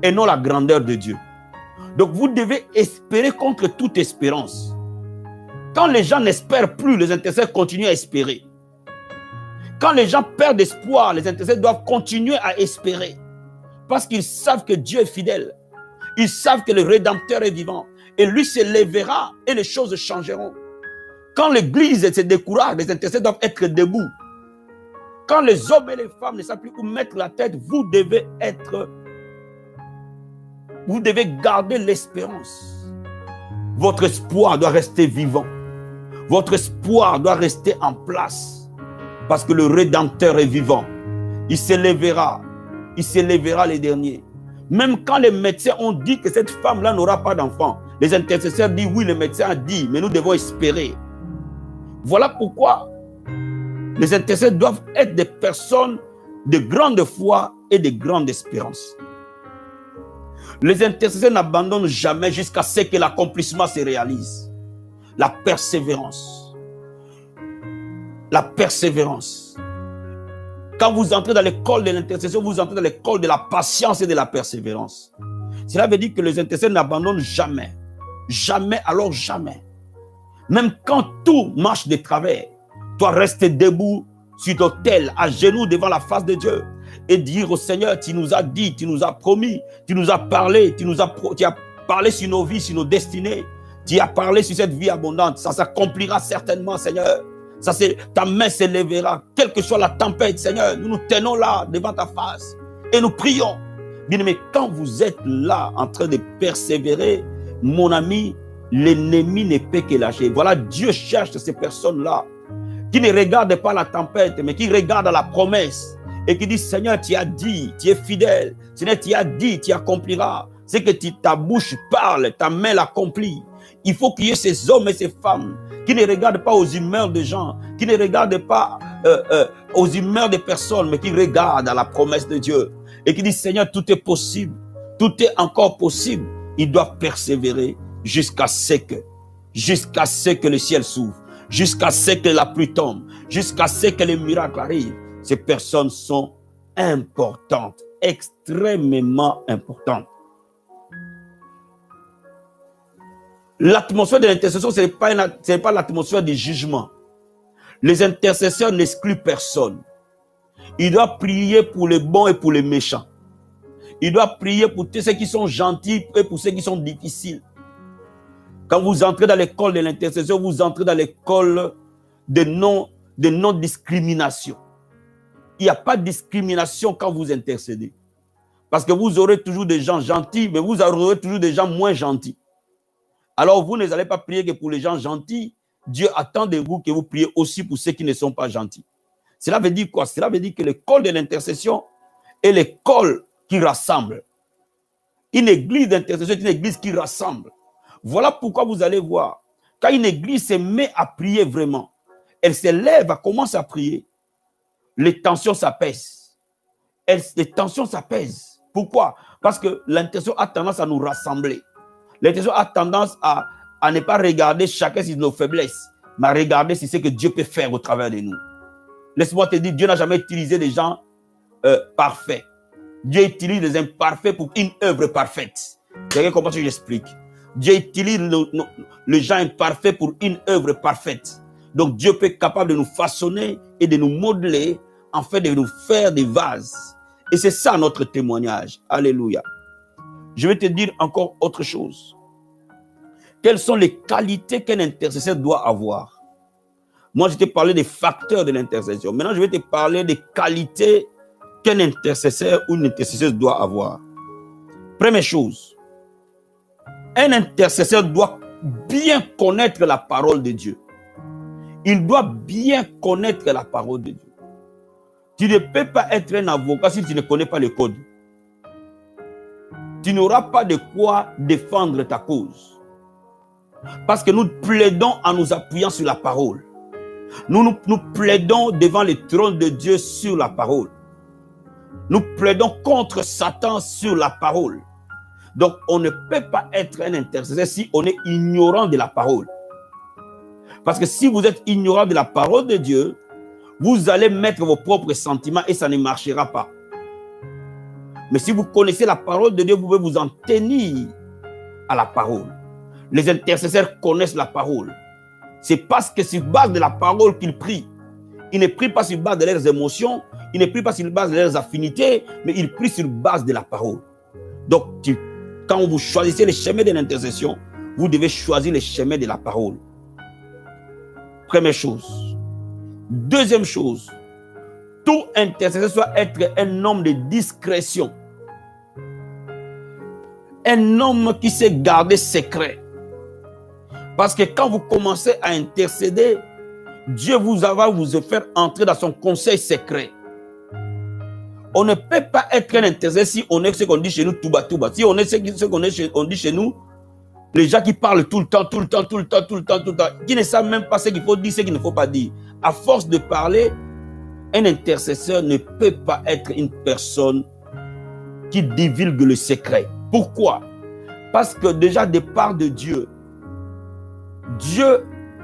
et non la grandeur de Dieu. Donc vous devez espérer contre toute espérance. Quand les gens n'espèrent plus, les intercesseurs continuent à espérer. Quand les gens perdent espoir, les intercesseurs doivent continuer à espérer. Parce qu'ils savent que Dieu est fidèle. Ils savent que le Rédempteur est vivant. Et lui se lèvera et les choses changeront. Quand l'église se décourage, les intercesseurs doivent être debout. Quand les hommes et les femmes ne savent plus où mettre la tête, vous devez garder l'espérance. Votre espoir doit rester vivant. Votre espoir doit rester en place. Parce que le Rédempteur est vivant. Il se lèvera. Il se lèvera les derniers. Même quand les médecins ont dit que cette femme-là n'aura pas d'enfant, les intercesseurs disent oui, le médecin a dit, mais nous devons espérer. Voilà pourquoi les intercesseurs doivent être des personnes de grande foi et de grande espérance. Les intercesseurs n'abandonnent jamais jusqu'à ce que l'accomplissement se réalise. La persévérance. La persévérance. Quand vous entrez dans l'école de l'intercession, vous entrez dans l'école de la patience et de la persévérance. Cela veut dire que les intercesseurs n'abandonnent jamais. Jamais, alors jamais. Même quand tout marche de travers, toi reste debout sur l'autel, à genoux devant la face de Dieu et dire au Seigneur, tu nous as dit, tu nous as promis, tu nous as parlé, tu as parlé sur nos vies, sur nos destinées, tu as parlé sur cette vie abondante. Ça s'accomplira certainement, Seigneur. Ta main s'élèvera, quelle que soit la tempête, Seigneur. Nous nous tenons là devant ta face et nous prions. Bien, mais quand vous êtes là en train de persévérer, mon ami, l'ennemi ne peut que lâcher. Voilà, Dieu cherche ces personnes-là qui ne regardent pas la tempête, mais qui regardent la promesse et qui disent, Seigneur, tu as dit, tu es fidèle. Seigneur, tu as dit, tu accompliras. C'est que ta bouche parle, ta main l'accomplit. Il faut qu'il y ait ces hommes et ces femmes qui ne regardent pas aux humeurs des gens, qui ne regardent pas aux humeurs des personnes, mais qui regardent à la promesse de Dieu et qui disent, Seigneur, tout est possible, tout est encore possible. Ils doivent persévérer jusqu'à ce que le ciel s'ouvre, jusqu'à ce que la pluie tombe, jusqu'à ce que les miracles arrivent. Ces personnes sont importantes, extrêmement importantes. L'atmosphère de l'intercession, ce n'est pas l'atmosphère du jugement. Les intercesseurs n'excluent personne. Ils doivent prier pour les bons et pour les méchants. Ils doivent prier pour tous ceux qui sont gentils et pour ceux qui sont difficiles. Quand vous entrez dans l'école de l'intercession, vous entrez dans l'école de non-discrimination. Il n'y a pas de discrimination quand vous intercédez. Parce que vous aurez toujours des gens gentils, mais vous aurez toujours des gens moins gentils. Alors vous ne allez pas prier que pour les gens gentils. Dieu attend de vous que vous priez aussi pour ceux qui ne sont pas gentils. Cela veut dire quoi? Cela veut dire que l'école de l'intercession est l'école qui rassemble. Une église d'intercession est une église qui rassemble. Voilà pourquoi vous allez voir, quand une église se met à prier vraiment, elle s'élève, elle commence à prier, les tensions s'apaisent. Les tensions s'apaisent. Pourquoi? Parce que l'intercession a tendance à nous rassembler. L'intercession a tendance à ne pas regarder chacun sur nos faiblesses, mais à regarder sur ce que Dieu peut faire au travers de nous. Laisse-moi te dire, Dieu n'a jamais utilisé des gens parfaits. Dieu utilise les imparfaits pour une œuvre parfaite. Quelqu'un comprend ce que j'explique? Dieu utilise les gens imparfaits pour une œuvre parfaite. Donc Dieu peut être capable de nous façonner et de nous modeler, en fait de nous faire des vases. Et c'est ça notre témoignage. Alléluia. Je vais te dire encore autre chose. Quelles sont les qualités qu'un intercesseur doit avoir? Moi, je t'ai parlé des facteurs de l'intercession. Maintenant, je vais te parler des qualités qu'un intercesseur ou une intercesseuse doit avoir. Première chose, un intercesseur doit bien connaître la parole de Dieu. Il doit bien connaître la parole de Dieu. Tu ne peux pas être un avocat si tu ne connais pas le code. Tu n'auras pas de quoi défendre ta cause. Parce que nous plaidons en nous appuyant sur la parole. Nous plaidons devant le trône de Dieu sur la parole. Nous plaidons contre Satan sur la parole. Donc, on ne peut pas être un intercesseur si on est ignorant de la parole. Parce que si vous êtes ignorant de la parole de Dieu, vous allez mettre vos propres sentiments et ça ne marchera pas. Mais si vous connaissez la parole de Dieu, vous pouvez vous en tenir à la parole. Les intercesseurs connaissent la parole. C'est parce que sur base de la parole qu'ils prient. Ils ne prient pas sur base de leurs émotions, ils ne prient pas sur base de leurs affinités, mais ils prient sur base de la parole. Donc, quand vous choisissez le chemin de l'intercession, vous devez choisir le chemin de la parole. Première chose. Deuxième chose, tout intercesseur doit être un homme de discrétion. Un homme qui sait garder secret. Parce que quand vous commencez à intercéder, Dieu va vous faire entrer dans son conseil secret. On ne peut pas être un intercesseur si on est ce qu'on dit chez nous, tout bas. Si on est ce qu'on dit chez nous, les gens qui parlent tout le temps, qui ne savent même pas ce qu'il faut dire, ce qu'il ne faut pas dire. À force de parler, un intercesseur ne peut pas être une personne qui divulgue le secret. Pourquoi? Parce que déjà, de part de Dieu,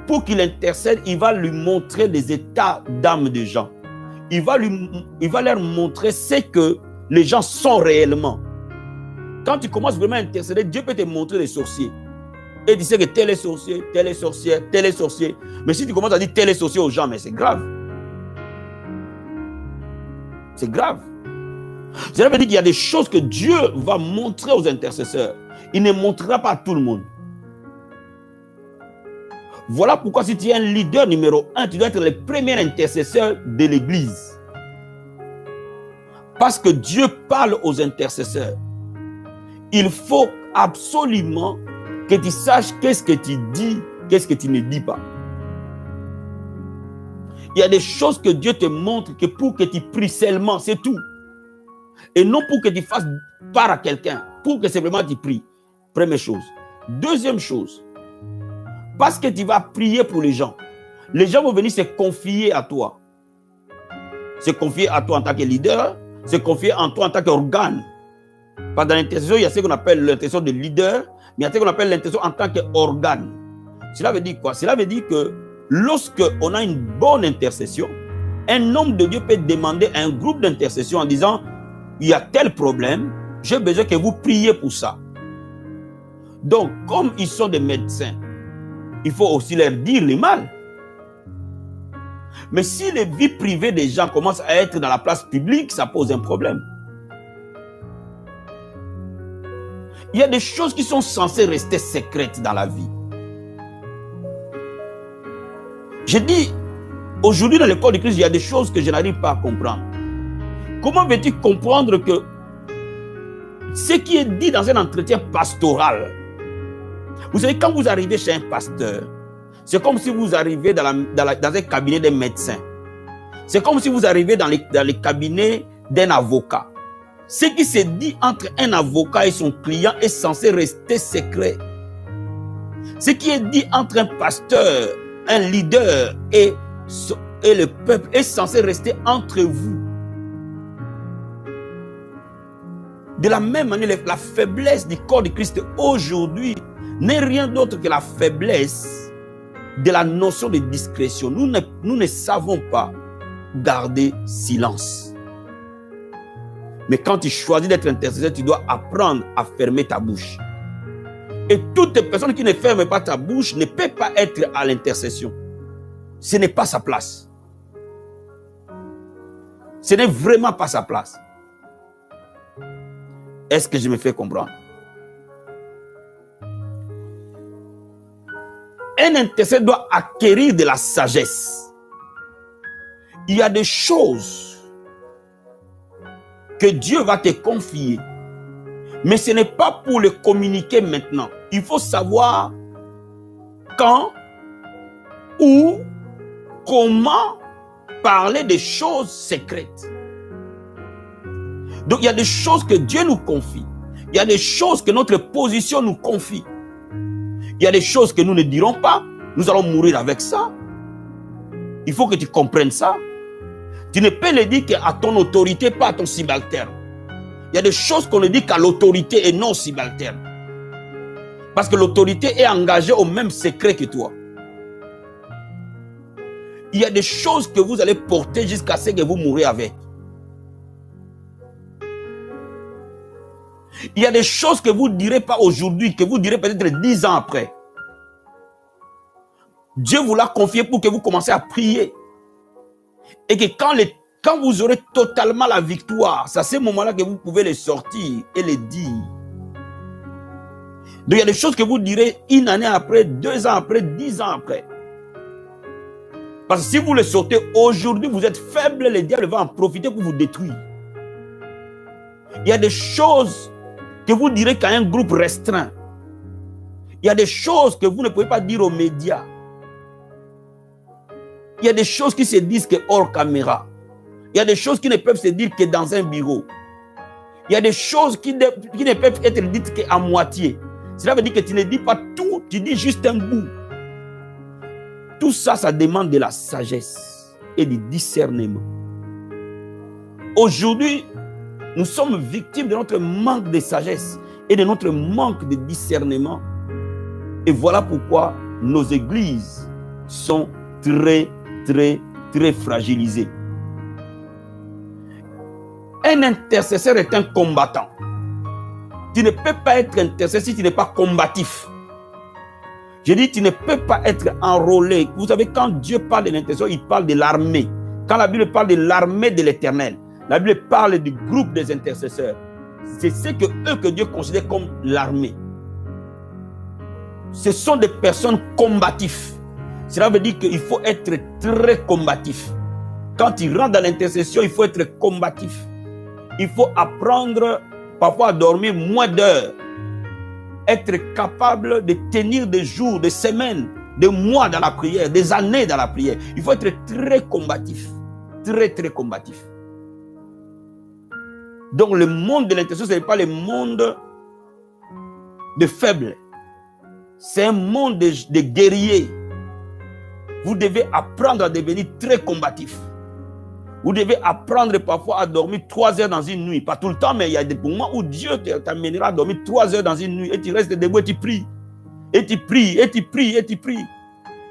pour qu'il intercède, il va lui montrer les états d'âme des gens. Il va leur montrer ce que les gens sont réellement. Quand tu commences vraiment à intercéder, Dieu peut te montrer les sorciers. Et tu sais que tel est sorcier, tel est sorcière, tel est sorcier. Mais si tu commences à dire tel est sorcier aux gens, mais c'est grave. C'est grave. Cela veut dire qu'il y a des choses que Dieu va montrer aux intercesseurs. Il ne montrera pas à tout le monde. Voilà pourquoi si tu es un leader numéro 1, tu dois être le premier intercesseur de l'église. Parce que Dieu parle aux intercesseurs. Il faut absolument que tu saches qu'est-ce que tu dis, qu'est-ce que tu ne dis pas. Il y a des choses que Dieu te montre que pour que tu pries seulement, c'est tout. Et non pour que tu fasses part à quelqu'un, pour que simplement tu pries. Première chose. Deuxième chose, parce que tu vas prier pour les gens vont venir se confier à toi. Se confier à toi en tant que leader, se confier en toi en tant qu'organe. Dans l'intercession, il y a ce qu'on appelle l'intercession de leader, mais il y a ce qu'on appelle l'intercession en tant qu'organe. Cela veut dire quoi? Cela veut dire que lorsque on a une bonne intercession, un homme de Dieu peut demander à un groupe d'intercession en disant il y a tel problème, j'ai besoin que vous priez pour ça. Donc, comme ils sont des médecins, il faut aussi leur dire le mal. Mais si les vies privées des gens commencent à être dans la place publique, ça pose un problème. Il y a des choses qui sont censées rester secrètes dans la vie. J'ai dit, aujourd'hui dans le corps de Christ, il y a des choses que je n'arrive pas à comprendre. Comment veux-tu comprendre que ce qui est dit dans un entretien pastoral, vous savez, quand vous arrivez chez un pasteur, c'est comme si vous arrivez dans un cabinet d'un médecin. C'est comme si vous arrivez dans les cabinets d'un avocat. Ce qui se dit entre un avocat et son client est censé rester secret. Ce qui est dit entre un pasteur, un leader et le peuple est censé rester entre vous. De la même manière, la faiblesse du corps de Christ aujourd'hui n'est rien d'autre que la faiblesse de la notion de discrétion. Nous ne savons pas garder silence. Mais quand tu choisis d'être intercesseur, tu dois apprendre à fermer ta bouche. Et toute personne qui ne ferme pas ta bouche ne peut pas être à l'intercession. Ce n'est pas sa place. Ce n'est vraiment pas sa place. Est-ce que je me fais comprendre? Un intercesseur doit acquérir de la sagesse. Il y a des choses que Dieu va te confier. Mais ce n'est pas pour le communiquer maintenant. Il faut savoir quand, où, comment parler des choses secrètes. Donc il y a des choses que Dieu nous confie. Il y a des choses que notre position nous confie. Il y a des choses que nous ne dirons pas. Nous allons mourir avec ça. Il faut que tu comprennes ça. Tu ne peux le dire qu'à ton autorité, pas à ton subalterne. Il y a des choses qu'on ne dit qu'à l'autorité et non subalterne. Parce que l'autorité est engagée au même secret que toi. Il y a des choses que vous allez porter jusqu'à ce que vous mourrez avec. Il y a des choses que vous ne direz pas aujourd'hui, que vous direz peut-être 10 ans après. Dieu vous l'a confié pour que vous commenciez à prier. Et que quand vous aurez totalement la victoire, c'est à ce moment-là que vous pouvez les sortir et les dire. Donc il y a des choses que vous direz une année après, 2 ans après, 10 ans après. Parce que si vous les sortez aujourd'hui, vous êtes faible, le diable va en profiter pour vous détruire. Il y a des choses que vous direz qu'à un groupe restreint. Il y a des choses que vous ne pouvez pas dire aux médias. Il y a des choses qui se disent que hors caméra. Il y a des choses qui ne peuvent se dire que dans un bureau. Il y a des choses qui ne peuvent être dites qu'à moitié. Cela veut dire que tu ne dis pas tout, tu dis juste un bout. Tout ça, ça demande de la sagesse et du discernement. Aujourd'hui, nous sommes victimes de notre manque de sagesse et de notre manque de discernement. Et voilà pourquoi nos églises sont très fragilisées. Un intercesseur est un combattant. Tu ne peux pas être intercesseur si tu n'es pas combatif. Je dis, tu ne peux pas être enrôlé. Vous savez, quand Dieu parle de l'intercession, il parle de l'armée. Quand la Bible parle de l'armée de l'Éternel, la Bible parle du groupe des intercesseurs. C'est ce que eux que Dieu considère comme l'armée. Ce sont des personnes combatives. Cela veut dire qu'il faut être très combatif. Quand tu rentres dans l'intercession, il faut être combatif. Il faut apprendre parfois à dormir moins d'heures. Être capable de tenir des jours, des semaines, des mois dans la prière, des années dans la prière. Il faut être très combatif. Très, très combatif. Donc le monde de l'intercession, ce n'est pas le monde de faibles. C'est un monde de guerriers. Vous devez apprendre à devenir très combatif. Vous devez apprendre parfois à dormir 3 heures dans une nuit. Pas tout le temps, mais il y a des moments où Dieu t'amènera à dormir 3 heures dans une nuit et tu restes debout et tu pries. Et tu pries, et tu pries, et tu pries.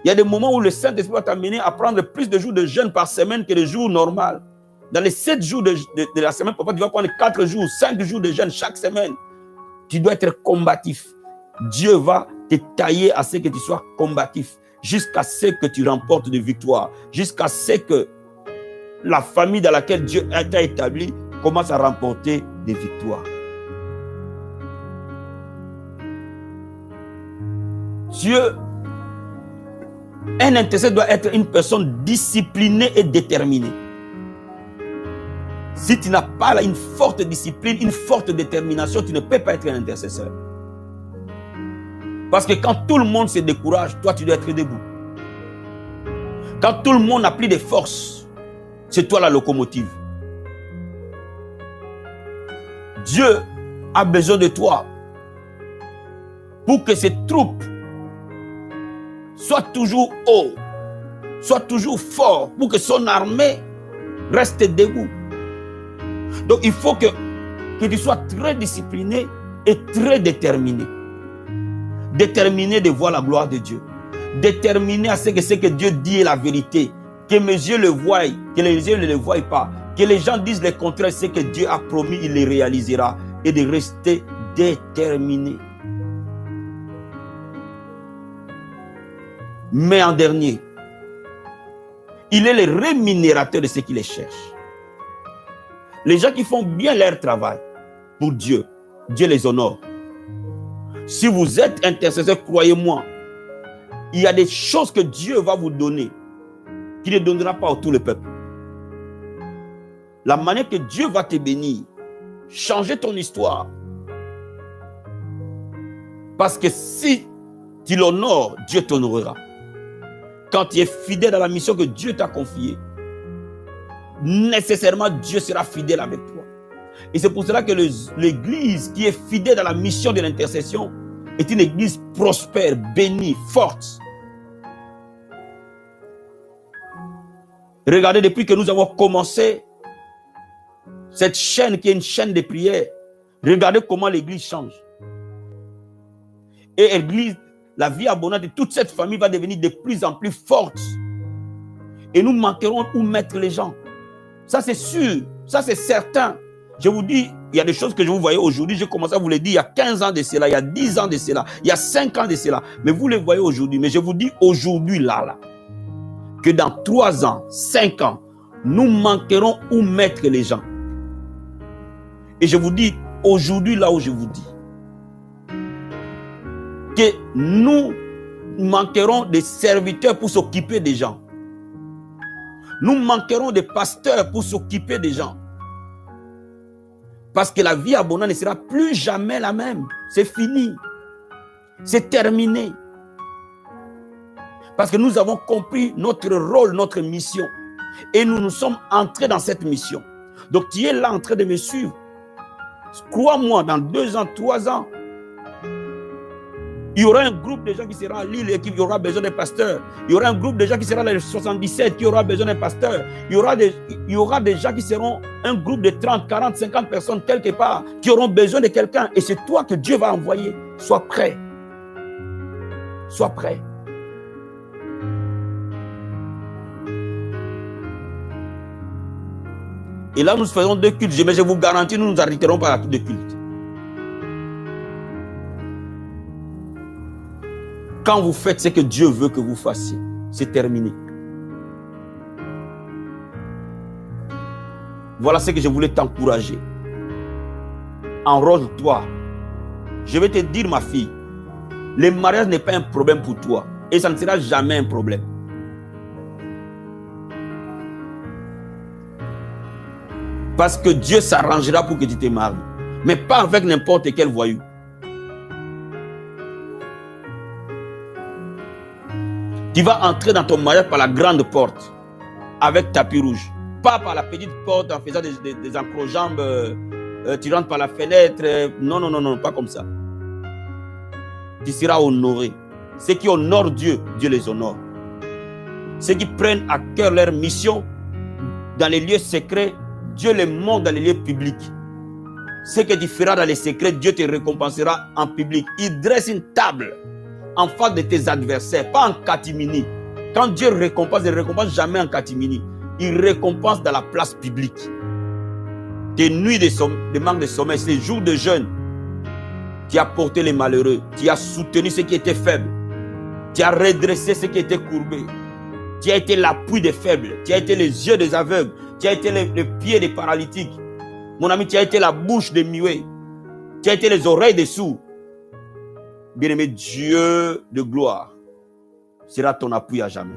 Il y a des moments où le Saint-Esprit va t'amener à prendre plus de jours de jeûne par semaine que les jours normaux. Dans les 7 jours de la semaine, parfois tu vas prendre 4 jours, 5 jours de jeûne chaque semaine. Tu dois être combatif. Dieu va te tailler à ce que tu sois combatif. Jusqu'à ce que tu remportes des victoires. Jusqu'à ce que la famille dans laquelle Dieu t'a établi commence à remporter des victoires. Dieu, un intercesseur doit être une personne disciplinée et déterminée. Si tu n'as pas là une forte discipline, une forte détermination, tu ne peux pas être un intercesseur. Parce que quand tout le monde se décourage, toi tu dois être debout. Quand tout le monde n'a plus de force, c'est toi la locomotive. Dieu a besoin de toi pour que ses troupes soient toujours hauts, soient toujours forts, pour que son armée reste debout. Donc il faut que tu sois très discipliné et très déterminé. Déterminé de voir la gloire de Dieu. Déterminé à ce que Dieu dit est la vérité. Que mes yeux le voient, que les yeux ne le voient pas. Que les gens disent le contraire, ce que Dieu a promis, il le réalisera. Et de rester déterminé. Mais en dernier, il est le rémunérateur de ceux qui les cherchent. Les gens qui font bien leur travail pour Dieu, Dieu les honore. Si vous êtes intercesseur, croyez-moi, il y a des choses que Dieu va vous donner qu'il ne donnera pas à tout le peuple. La manière que Dieu va te bénir, changer ton histoire. Parce que si tu l'honores, Dieu t'honorera. Quand tu es fidèle à la mission que Dieu t'a confiée, nécessairement Dieu sera fidèle avec toi. Et c'est pour cela que l'église qui est fidèle à la mission de l'intercession est une église prospère, bénie, forte. Regardez, depuis que nous avons commencé cette chaîne qui est une chaîne de prière, regardez comment l'église change. Et l'église, la vie abondante de toute cette famille va devenir de plus en plus forte. Et nous manquerons où mettre les gens. Ça c'est sûr, ça c'est certain. Je vous dis, il y a des choses que je vous voyais aujourd'hui, j'ai commencé à vous les dire il y a 15 ans de cela, il y a 10 ans de cela, il y a 5 ans de cela. Mais vous les voyez aujourd'hui. Mais je vous dis aujourd'hui, là, que dans 3 ans, 5 ans, nous manquerons où mettre les gens. Et je vous dis aujourd'hui, là où je vous dis, que nous manquerons des serviteurs pour s'occuper des gens. Nous manquerons des pasteurs pour s'occuper des gens. Parce que la vie abondante ne sera plus jamais la même. C'est fini. C'est terminé. Parce que nous avons compris notre rôle, notre mission. Et nous nous sommes entrés dans cette mission. Donc tu es là en train de me suivre. Crois-moi, dans 2 ans, 3 ans, il y aura un groupe de gens qui sera à Lille et qui aura besoin d'un pasteur. Il y aura un groupe de gens qui sera dans le 77 qui aura besoin d'un pasteur. Il y aura des gens qui seront un groupe de 30, 40, 50 personnes quelque part qui auront besoin de quelqu'un. Et c'est toi que Dieu va envoyer. Sois prêt. Sois prêt. Et là, nous faisons 2 cultes. Mais je vous garantis, nous ne nous arrêterons pas à 2 cultes. Quand vous faites ce que Dieu veut que vous fassiez, c'est terminé. Voilà ce que je voulais t'encourager. Enrôle-toi. Je vais te dire, ma fille, le mariage n'est pas un problème pour toi. Et ça ne sera jamais un problème. Parce que Dieu s'arrangera pour que tu te maries. Mais pas avec n'importe quel voyou. Tu vas entrer dans ton mariage par la grande porte. Avec tapis rouge. Pas par la petite porte en faisant des encrojambes. Tu rentres par la fenêtre. Non, non, non, non, pas comme ça. Tu seras honoré. Ceux qui honorent Dieu, Dieu les honore. Ceux qui prennent à cœur leur mission dans les lieux secrets, Dieu les montre dans les lieux publics. Ce que tu feras dans les secrets, Dieu te récompensera en public. Il dresse une table en face de tes adversaires, pas en catimini. Quand Dieu récompense, il ne récompense jamais en catimini. Il récompense dans la place publique. Tes nuits de manque de sommeil, ces jours de jeûne, tu as porté les malheureux, tu as soutenu ceux qui étaient faibles, tu as redressé ceux qui étaient courbés, tu as été l'appui des faibles, tu as été les yeux des aveugles, tu as été les pieds des paralytiques. Mon ami, tu as été la bouche des muets, tu as été les oreilles des sourds. Bien-aimé, Dieu de gloire sera ton appui à jamais.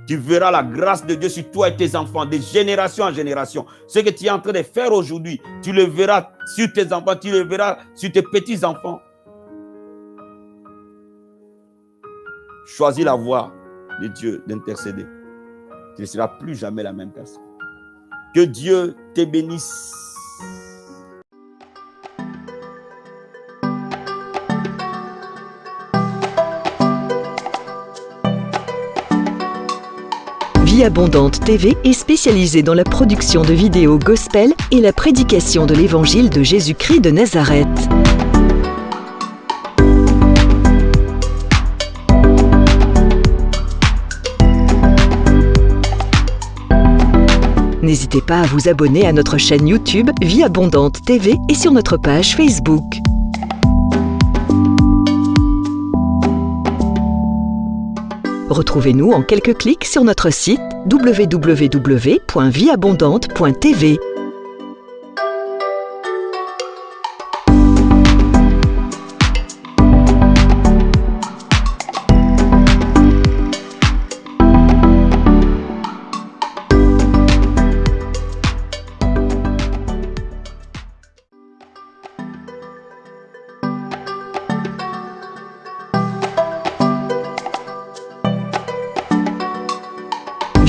Tu verras la grâce de Dieu sur toi et tes enfants, de génération en génération. Ce que tu es en train de faire aujourd'hui, tu le verras sur tes enfants, tu le verras sur tes petits-enfants. Choisis la voie de Dieu d'intercéder. Tu ne seras plus jamais la même personne. Que Dieu te bénisse. Vie Abondante TV est spécialisée dans la production de vidéos gospel et la prédication de l'évangile de Jésus-Christ de Nazareth. N'hésitez pas à vous abonner à notre chaîne YouTube Vie Abondante TV et sur notre page Facebook. Retrouvez-nous en quelques clics sur notre site www.vieabondante.tv.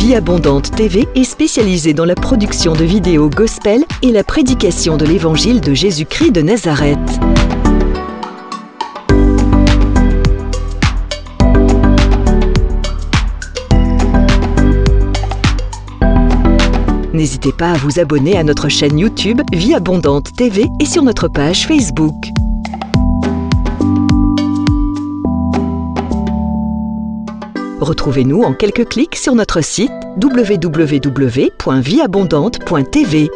Vie Abondante TV est spécialisée dans la production de vidéos gospel et la prédication de l'évangile de Jésus-Christ de Nazareth. N'hésitez pas à vous abonner à notre chaîne YouTube Vie Abondante TV et sur notre page Facebook. Retrouvez-nous en quelques clics sur notre site www.vieabondante.tv.